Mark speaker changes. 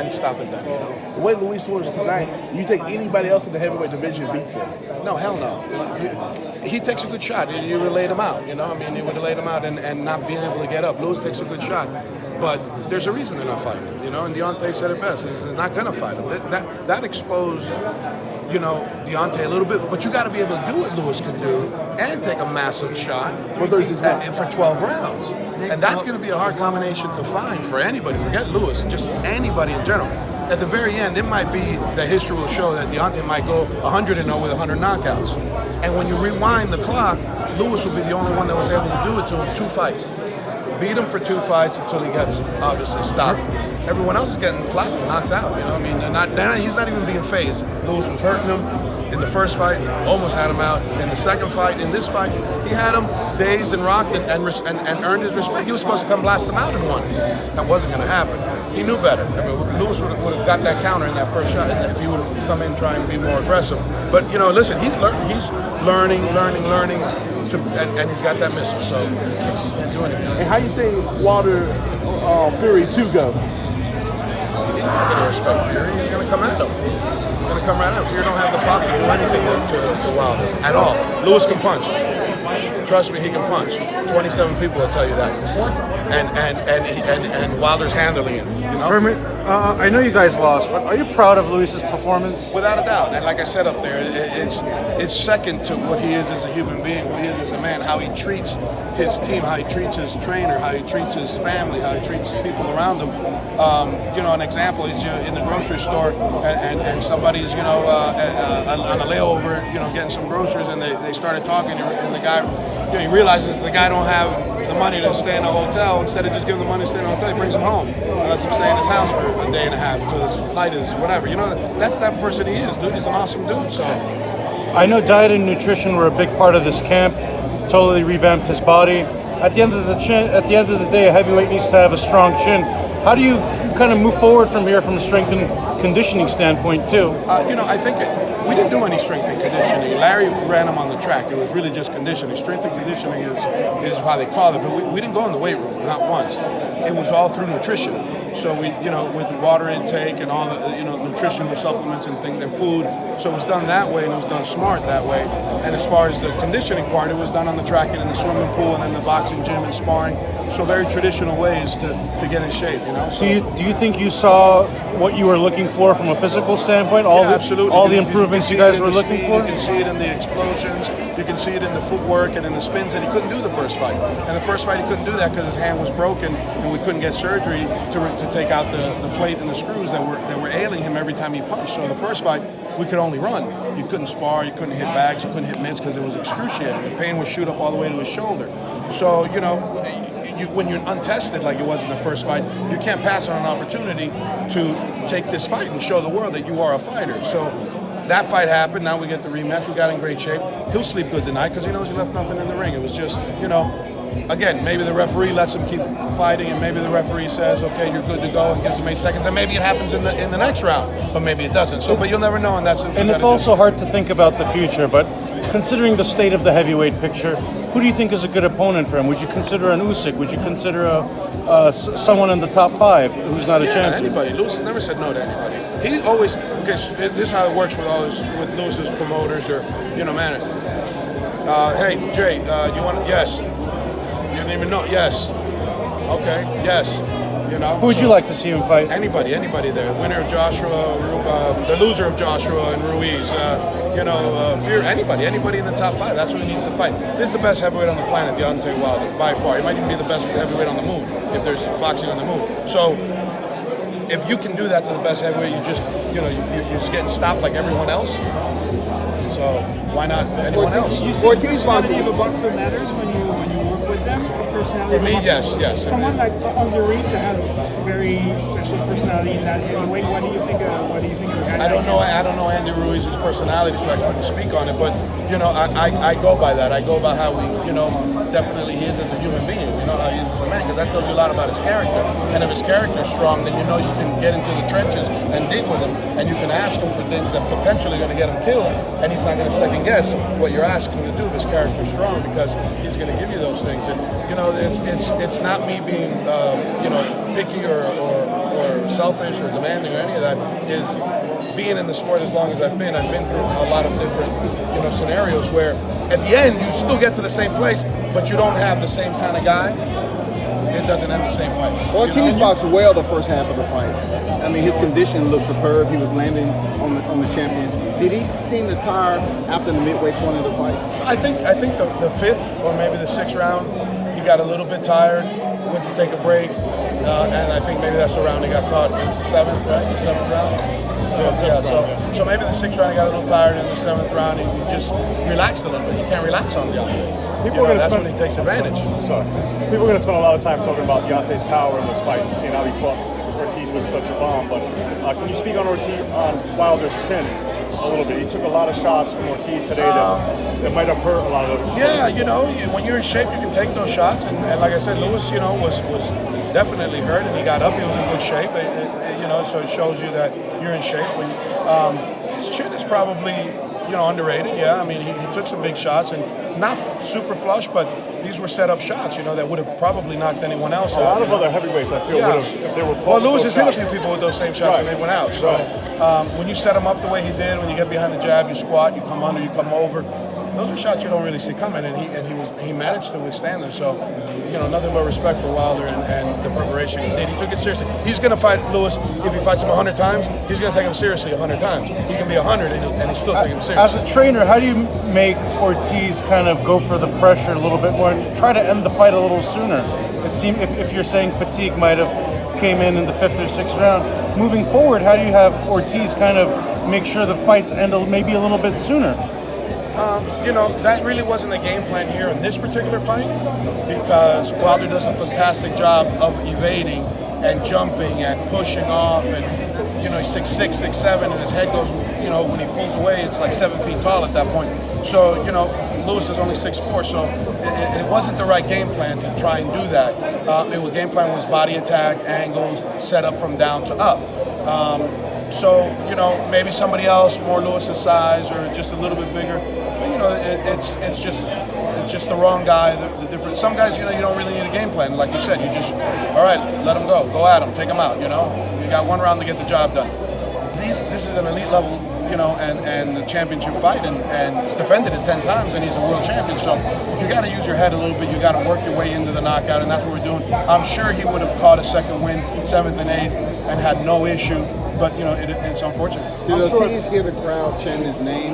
Speaker 1: and stop it then, you know.
Speaker 2: The way Luis was tonight, you think anybody else in the heavyweight division beats him?
Speaker 1: No, hell no. He takes a good shot. You would have laid him out, you know. I mean, he would have laid him out and not being able to get up. Luis takes a good shot. But there's a reason they're not fighting, you know, and Deontay said it best. He's not going to fight him. That exposed, you know, Deontay a little bit, but you got to be able to do what Luis can do and take a massive shot for 12 rounds. And that's going to be a hard combination to find for anybody. Forget Luis, just anybody in general. At the very end, it might be that history will show that Deontay might go 100-0 with 100 knockouts. And when you rewind the clock, Luis will be the only one that was able to do it to him 2 fights. Beat him for 2 fights until he gets, obviously, stopped. Everyone else is getting flat and knocked out, you know. I mean, he's not even being phased. Luis was hurting him in the first fight, almost had him out. In the second fight, in this fight, he had him dazed and rocked and earned his respect. He was supposed to come blast him out in one. That wasn't going to happen. He knew better. I mean, Luis would have got that counter in that first shot if he would have come in trying to be more aggressive. But, you know, listen, he's learning, and he's got that missile, so he can't do anything.
Speaker 2: And how you think Wilder Fury 2 go?
Speaker 1: He's not going to respect Fury. He's going to come at him. He's going to come right at him. Fury don't have the pop to do anything to Wilder at all. Luis can punch. Trust me, he can punch. 27 people will tell you that. And Wilder's handling it. You know?
Speaker 3: Herman, I know you guys lost, but are you proud of Luis's performance?
Speaker 1: Without a doubt. And like I said up there, it's second to what he is as a human being, who he is as a man, how he treats his team, how he treats his trainer, how he treats his family, how he treats people around him. You know, an example is in the grocery store and somebody's, you know, on a layover, you know, getting some groceries, and they started talking, and the guy, you know, he realizes the guy don't have the money to stay in a hotel. Instead of just giving the money to stay in a hotel, he brings him home and lets him stay in his house for a day and a half till his flight is whatever. You know, that's that person he is, dude. He's an awesome dude. So
Speaker 3: I know diet and nutrition were a big part of this camp. Totally revamped his body. At the end of the day, a heavyweight needs to have a strong chin. How do you kind of move forward from here from a strength and conditioning standpoint too?
Speaker 1: You know, I think we didn't do any strength and conditioning. Larry ran him on the track. It was really just conditioning. Strength and conditioning is how they call it, but we didn't go in the weight room, not once. It was all through nutrition. So we, you know, with water intake and all the, you know, nutritional supplements and things and food. So it was done that way, and it was done smart that way. And as far as the conditioning part, it was done on the track and in the swimming pool and in the boxing gym and sparring. So very traditional ways to get in shape, you know. So,
Speaker 3: do you think you saw what you were looking for from a physical standpoint?
Speaker 1: Absolutely.
Speaker 3: All the improvements you guys were looking for?
Speaker 1: You can see it in the explosions. You can see it in the footwork and in the spins that he couldn't do the first fight. And the first fight he couldn't do that because his hand was broken and we couldn't get surgery to take out the plate and the screws that were ailing him every time he punched. So the first fight we could only run. You couldn't spar, you couldn't hit bags, you couldn't hit mitts because it was excruciating. The pain would shoot up all the way to his shoulder. So, you know, when you're untested like it was in the first fight, you can't pass on an opportunity to take this fight and show the world that you are a fighter. So that fight happened. Now we get the rematch. We got in great shape. He'll sleep good tonight because he knows he left nothing in the ring. It was just, you know, again, maybe the referee lets him keep fighting, and maybe the referee says, okay, you're good to go, and gives him 8 seconds, and maybe it happens in the next round, but maybe it doesn't. So, but you'll never know, and that's.
Speaker 3: And it's also hard to think about the future, but considering the state of the heavyweight picture, who do you think is a good opponent for him? Would you consider an Usyk? Would you consider someone in the top 5 who's not a champion?
Speaker 1: Anybody. Lewis never said no to anybody. He always, okay, so this is how it works with Lewis's promoters or, you know, man. Hey, Jay, you want? Yes. You didn't even know. Yes. Okay. Yes. You know.
Speaker 3: Who would you like to see him fight?
Speaker 1: Anybody there. Winner of Joshua, the loser of Joshua and Ruiz. You know, Fear. Anybody in the top 5. That's what he needs to fight. This is the best heavyweight on the planet, Deontay Wilder, by far. He might even be the best heavyweight on the moon if there's boxing on the moon. So, if you can do that to the best heavyweight, you just, you know, you're just getting stopped like everyone else. So why not anyone else?
Speaker 4: Do you think the personality of a boxer matters when you work with them?
Speaker 1: For me, yes.
Speaker 4: Someone like Ortiz that has a very special personality in that heavyweight. What do you think of a guy?
Speaker 1: I don't know Andy Ruiz's personality, so I couldn't speak on it. But you know, I go by that. I go by how he, you know, definitely he is as a human being. You know how he is as a man, because that tells you a lot about his character. And if his character is strong, then you know you can get into the trenches and dig with him, and you can ask him for things that potentially are going to get him killed, and he's not going to second guess what you're asking him to do if his character is strong, because he's going to give you those things. And you know, it's not me being you know, picky or or selfish or demanding or any of that. Is being in the sport as long as I've been through a lot of different, scenarios where at the end you still get to the same place, but you don't have the same kind of guy. It doesn't end the same way.
Speaker 5: Ortiz boxed well the first half of the fight. I mean, his condition looked superb. He was landing on the champion. Did he seem to tire after the midway point of the fight?
Speaker 1: I think the fifth or maybe the sixth round, he got a little bit tired, went to take a break, and I think maybe that's the round he got caught. It was the seventh, right? The seventh round. So maybe the sixth round he got a little tired. In the seventh round he just relaxed a little bit. He can't relax on Deontay. That's when he takes advantage.
Speaker 6: Sorry. People are going to spend a lot of time talking about Deontay's power in this fight, seeing how he fought Ortiz with such a bomb. But can you speak on Wilder's chin a little bit? He took a lot of shots from Ortiz today that might have hurt a lot of them.
Speaker 1: Yeah, when you're in shape, you can take those shots. And like I said, Lewis, was definitely hurt, and he got up. He was in good shape. So it shows you that you're in shape. His chin is probably underrated. Yeah, I mean he took some big shots and not super flush, but these were set up shots. That would have probably knocked anyone else out.
Speaker 6: A lot of other heavyweights, I feel, would have if they were.
Speaker 1: Well, Lewis has hit a few people with those same shots and they went out. So when you set them up the way he did, when you get behind the jab, you squat, you come under, you come over. Those are shots you don't really see coming, and he managed to withstand them. So, nothing but respect for Wilder and the preparation he did. He took it seriously. He's going to fight Lewis. If he fights him 100 times, he's going to take him seriously 100 times. He can be 100 and he still take him seriously.
Speaker 3: As a trainer, how do you make Ortiz kind of go for the pressure a little bit more and try to end the fight a little sooner? It seemed if you're saying fatigue might have came in the fifth or sixth round. Moving forward, how do you have Ortiz kind of make sure the fights end maybe a little bit sooner?
Speaker 1: That really wasn't the game plan here in this particular fight because Wilder does a fantastic job of evading and jumping and pushing off, and he's 6'6", 6'7", and his head goes, when he pulls away, it's like 7 feet tall at that point. So, Lewis is only 6'4", so it wasn't the right game plan to try and do that. The game plan was body attack, angles, set up from down to up. So, maybe somebody else, more Lewis's size or just a little bit bigger. But, it's just the wrong guy. The different. Some guys, you don't really need a game plan. Like you said, you just, all right, let him go at him, take him out. You got one round to get the job done. This is an elite level, and the championship fight, and he's defended it 10 times, and he's a world champion. So you got to use your head a little bit. You got to work your way into the knockout, and that's what we're doing. I'm sure he would have caught a second win, 7th and 8th, and had no issue. But it's unfortunate.
Speaker 5: Did Ortiz hear the crowd chant his name